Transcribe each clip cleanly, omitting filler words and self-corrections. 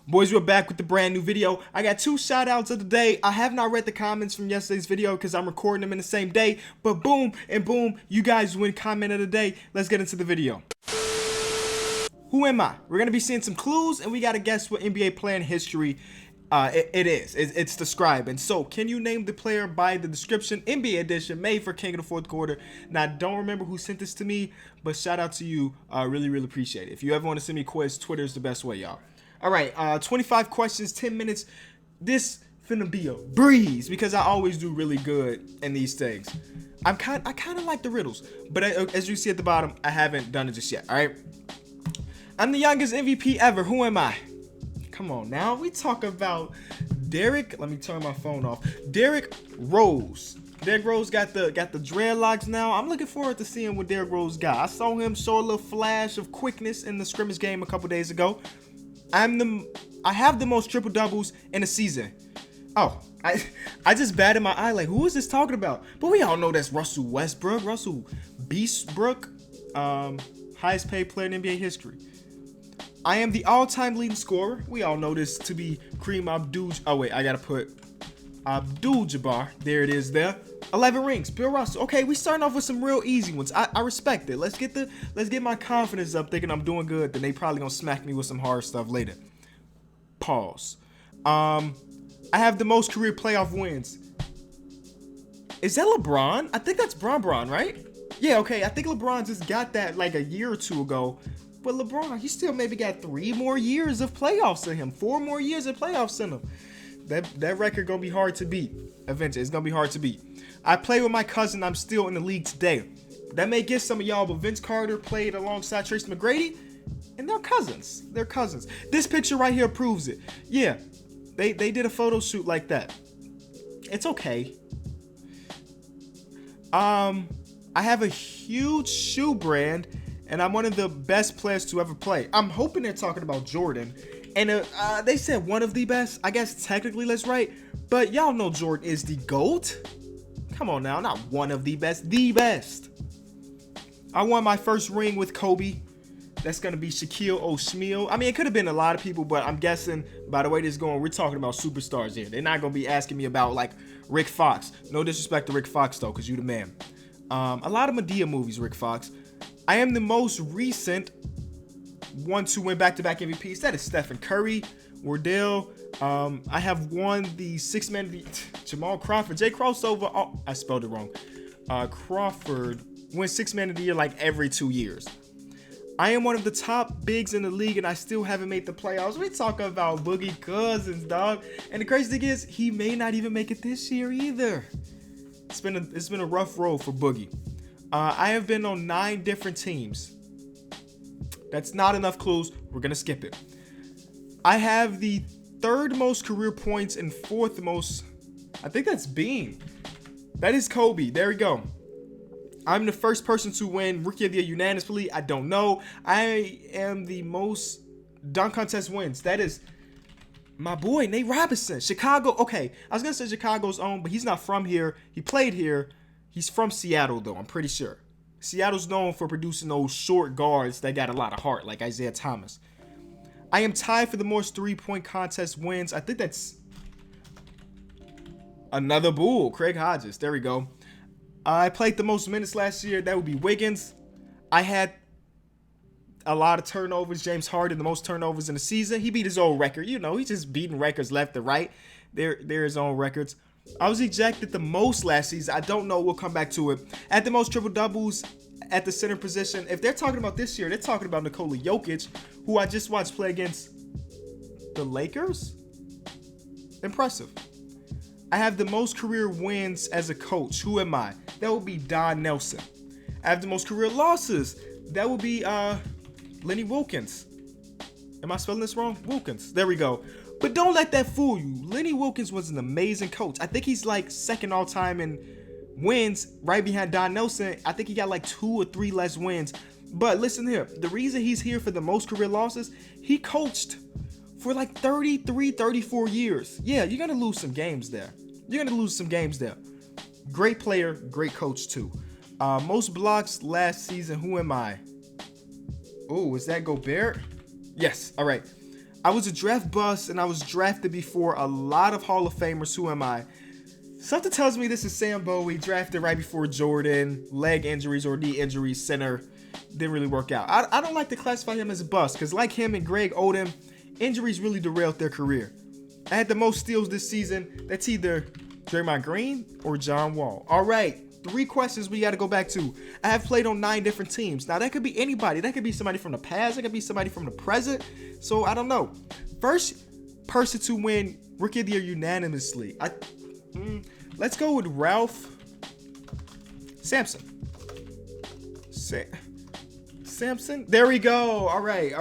Boys, we're back with the brand new video. I got 2 shout outs of the day. I have not read the comments from yesterday's video because I'm recording them in the same day. But boom and boom, you guys win comment of the day. Let's get into the video. Who am I? We're going to be seeing some clues and we got to guess what NBA player in history it is. It's described. And so, can you name the player by the description? NBA edition, made for King of the Fourth Quarter. Now, I don't remember who sent this to me, but shout out to you. Really appreciate it. If you ever want to send me a quiz, Twitter is the best way, y'all. All right, 25 questions, 10 minutes. This finna be a breeze because I always do really good in these things. I kind of like the riddles, but as you see at the bottom, I haven't done it just yet. All right. I'm the youngest MVP ever. Who am I? Come on now. We talk about Derrick. Let me turn my phone off. Derrick Rose. Derrick Rose got the dreadlocks now. I'm looking forward to seeing what Derrick Rose got. I saw him show a little flash of quickness in the scrimmage game a couple days ago. I have the most triple doubles in a season. Oh, I just batted my eye like, who is this talking about? But we all know that's Russell Westbrook, Russell Beastbrook, highest paid player in NBA history. I am the all-time leading scorer. We all know this to be Kareem Abdul. Oh wait, I gotta put Abdul-Jabbar. There it is. There, 11 rings. Bill Russell. Okay, we starting off with some real easy ones. I respect it. Let's get my confidence up, thinking I'm doing good. Then they probably gonna smack me with some hard stuff later. Pause. I have the most career playoff wins. Is that LeBron? I think that's Bron, right? Yeah. Okay. I think LeBron just got that like a year or two ago. But LeBron, he still maybe got 3 more years of playoffs in him. 4 more years of playoffs in him. That record gonna be hard to beat. Eventually, it's gonna be hard to beat. I play with my cousin. I'm still in the league today. That may get some of y'all, but Vince Carter played alongside Tracy McGrady, and they're cousins. They're cousins. This picture right here proves it. Yeah, they did a photo shoot like that. It's okay. I have a huge shoe brand, and I'm one of the best players to ever play. I'm hoping they're talking about Jordan. And they said one of the best. I guess technically that's right. But y'all know Jordan is the GOAT. Come on now, not one of the best, the best. I won my first ring with Kobe. That's going to be Shaquille O'Smeal. I mean, it could have been a lot of people, but I'm guessing by the way this is going, we're talking about superstars here. They're not going to be asking me about like Rick Fox. No disrespect to Rick Fox though, because you the man. A lot of Madea movies, Rick Fox. I am the most recent one to win back-to-back MVPs. That is Stephen Curry, Wardell. I have won the 6-man of the Jamal Crawford. Jay Crossover. Oh, I spelled it wrong. Crawford wins 6-man of the year like every 2 years. I am one of the top bigs in the league, and I still haven't made the playoffs. We talking about Boogie Cousins, dog. And the crazy thing is, he may not even make it this year either. It's been a rough road for Boogie. I have been on 9 different teams. That's not enough clues. We're going to skip it. I have the 3rd most career points and 4th most. I think that's Bean. That is Kobe. There we go. I'm the first person to win Rookie of the Year unanimously. I don't know. I am the most dunk contest wins. That is my boy, Nate Robinson. Chicago. Okay, I was going to say Chicago's own, but he's not from here. He played here. He's from Seattle, though, I'm pretty sure. Seattle's known for producing those short guards that got a lot of heart, like Isaiah Thomas. I am tied for the most 3-point contest wins. I think that's another Bull, Craig Hodges. There we go. I played the most minutes last year. That would be Wiggins. I had a lot of turnovers. James Harden, the most turnovers in the season. He beat his own record. You know, he's just beating records left and right. They're his own records. I was ejected the most last season. I don't know. We'll come back to it. At the most triple doubles at the center position. If they're talking about this year, they're talking about Nikola Jokic, who I just watched play against the Lakers. Impressive. I have the most career wins as a coach. Who am I? That would be Don Nelson. I have the most career losses. That would be Lenny Wilkins. Am I spelling this wrong? Wilkins. There we go. But don't let that fool you. Lenny Wilkins was an amazing coach. I think he's like 2nd all time in wins, right behind Don Nelson. I think he got like 2 or 3 less wins. But listen here. The reason he's here for the most career losses, he coached for like 33, 34 years. Yeah, you're going to lose some games there. Great player, great coach too. Most blocks last season. Who am I? Oh, is that Gobert? Yes. All right. I was a draft bust, and I was drafted before a lot of Hall of Famers. Who am I? Something tells me this is Sam Bowie, drafted right before Jordan. Leg injuries or knee injuries, center. Didn't really work out. I don't like to classify him as a bust, because like him and Greg Oden, injuries really derailed their career. I had the most steals this season. That's either Draymond Green or John Wall. All right, 3 questions we got to go back to. I have played on 9 different teams. Now, that could be anybody. That could be somebody from the past. That could be somebody from the present. So, I don't know. First person to win Rookie of the Year unanimously. Let's go with Ralph Sampson. Sampson? There we go. All right.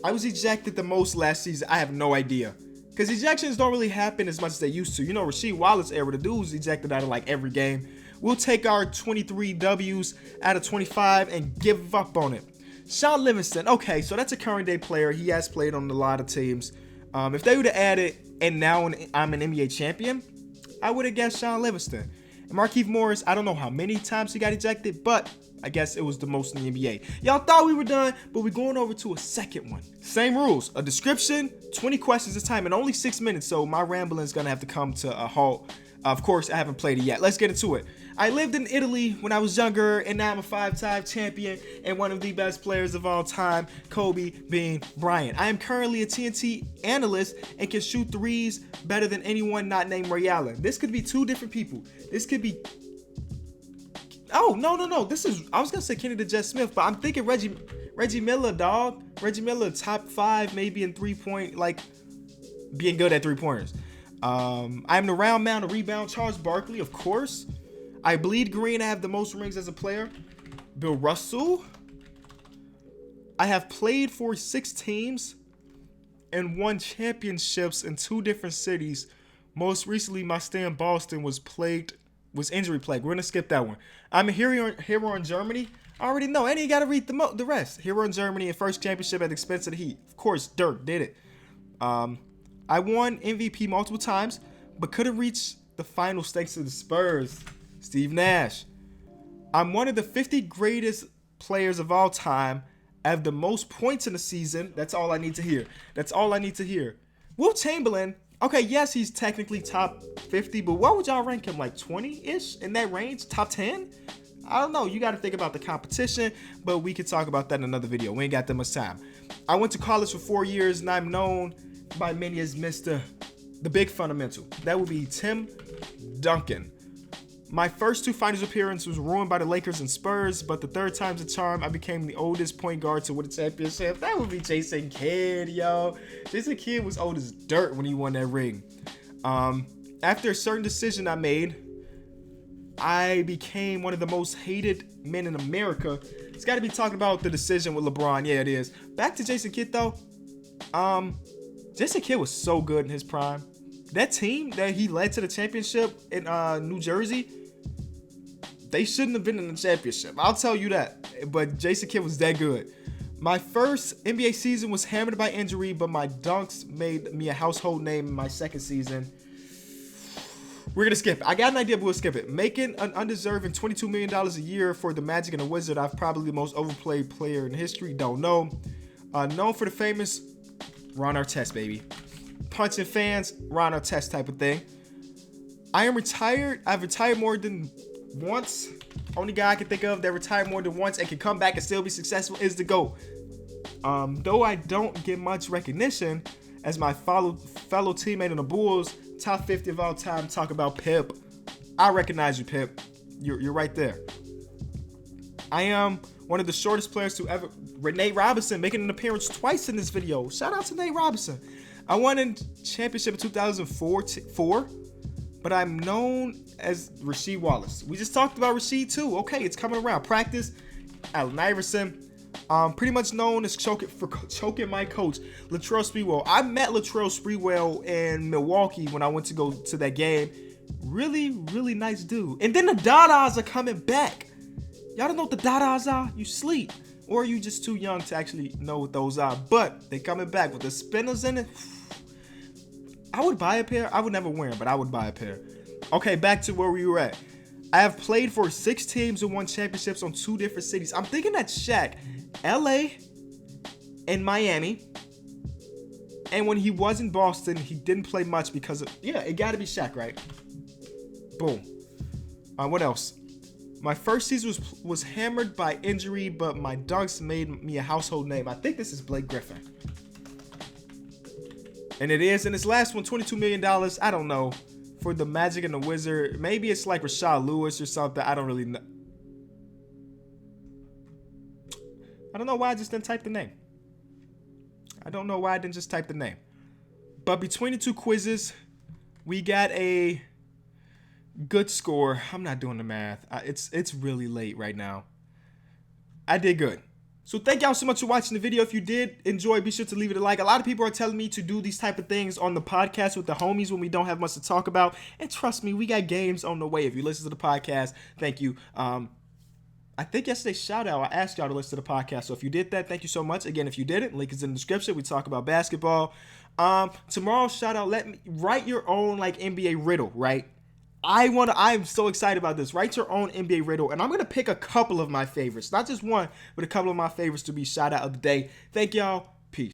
I was ejected the most last season. I have no idea. Because ejections don't really happen as much as they used to. You know, Rasheed Wallace era, the dude was ejected out of like every game. We'll take our 23 W's out of 25 and give up on it. Sean Livingston. Okay, so that's a current day player. He has played on a lot of teams. If they would have added, and now I'm an NBA champion, I would have guessed Sean Livingston. And Markieff Morris, I don't know how many times he got ejected, but I guess it was the most in the NBA. Y'all thought we were done, but we're going over to a second one. Same rules, a description, 20 questions this time, and only 6 minutes, so my rambling is going to have to come to a halt. Of course, I haven't played it yet. Let's get into it. I lived in Italy when I was younger, and now I'm a 5-time champion and one of the best players of all time, Kobe Bryant. I am currently a TNT analyst and can shoot threes better than anyone not named Ray Allen. This could be 2 different people. This could be... Oh, no. I was going to say Kenny the Jet Smith, but I'm thinking Reggie Miller, dog. Reggie Miller, top 5, maybe in 3-point, like, being good at 3-pointers. I'm the round mound, a rebound. Charles Barkley, of course. I bleed green. I have the most rings as a player. Bill Russell. I have played for 6 teams and won championships in 2 different cities. Most recently, my stay in Boston was injury plagued. We're gonna skip that one. I'm a hero in Germany. I already know. And you gotta read the rest. Hero in Germany and first championship at the expense of the Heat. Of course, Dirk did it. I won MVP multiple times, but couldn't reach the final thanks to the Spurs. Steve Nash. I'm one of the 50 greatest players of all time. I have the most points in the season. That's all I need to hear. Wilt Chamberlain. Okay, yes, he's technically top 50, but what would y'all rank him? Like 20-ish in that range? Top 10? I don't know. You got to think about the competition, but we could talk about that in another video. We ain't got that much time. I went to college for 4 years, and I'm known by many as Mr. The Big Fundamental. That would be Tim Duncan. My first 2 finals appearances was ruined by the Lakers and Spurs, but the 3rd time's a charm. I became the oldest point guard to win a championship. That would be Jason Kidd, yo. Jason Kidd was old as dirt when he won that ring. After a certain decision I made, I became one of the most hated men in America. It's got to be talking about the decision with LeBron. Yeah, it is. Back to Jason Kidd, though. Jason Kidd was so good in his prime. That team that he led to the championship in New Jersey, they shouldn't have been in the championship. I'll tell you that. But Jason Kidd was that good. My first NBA season was hammered by injury, but my dunks made me a household name in my second season. We're going to skip it. I got an idea, but we'll skip it. Making an undeserving $22 million a year for the Magic and the Wizard. I'm probably the most overplayed player in history. Don't know. Known for the famous Ron Artest, baby. Punching fans, Ron Artest type of thing. I am retired. I've retired more than once. Only guy I can think of that retired more than once and can come back and still be successful is the GOAT. Though I don't get much recognition as my fellow teammate in the Bulls, top 50 of all time, talk about Pip. I recognize you, Pip. You're right there. I am one of the shortest players to ever. Nate Robinson making an appearance twice in this video. Shout out to Nate Robinson. I won a championship in 2004, but I'm known as Rasheed Wallace. We just talked about Rasheed too. Okay, it's coming around. Practice, Allen Iverson. Pretty much known as choking my coach, Latrell Sprewell. I met Latrell Sprewell in Milwaukee when I went to go to that game. Really, really nice dude. And then the Dadas are coming back. Y'all don't know what the Dadas are? You sleep. Or you just too young to actually know what those are. But they coming back with the spinners in it. I would buy a pair. I would never wear them, but I would buy a pair. Okay, back to where we were at. I have played for 6 teams and won championships on 2 different cities. I'm thinking that Shaq, LA and Miami. And when he was in Boston, he didn't play much because of, yeah, it got to be Shaq, right? Boom. What else? My first season was hammered by injury, but my dunks made me a household name. I think this is Blake Griffin. And it is. And his last one, $22 million. I don't know. For the Magic and the Wizard. Maybe it's like Rashad Lewis or something. I don't really know. I don't know why I just didn't type the name. I don't know why I didn't just type the name. But between the two quizzes, we got a good score. I'm not doing the math. It's really late right now. I did good. So thank y'all so much for watching the video. If you did enjoy, be sure to leave it a like. A lot of people are telling me to do these type of things on the podcast with the homies when we don't have much to talk about. And trust me, we got games on the way. If you listen to the podcast, thank you. I think yesterday's shout out, I asked y'all to listen to the podcast. So if you did that, thank you so much. Again, if you didn't, link is in the description. We talk about basketball. Tomorrow's shout out, write your own like NBA riddle, right? I'm so excited about this. Write your own NBA riddle, and I'm going to pick a couple of my favorites. Not just one, but a couple of my favorites to be shout out of the day. Thank y'all.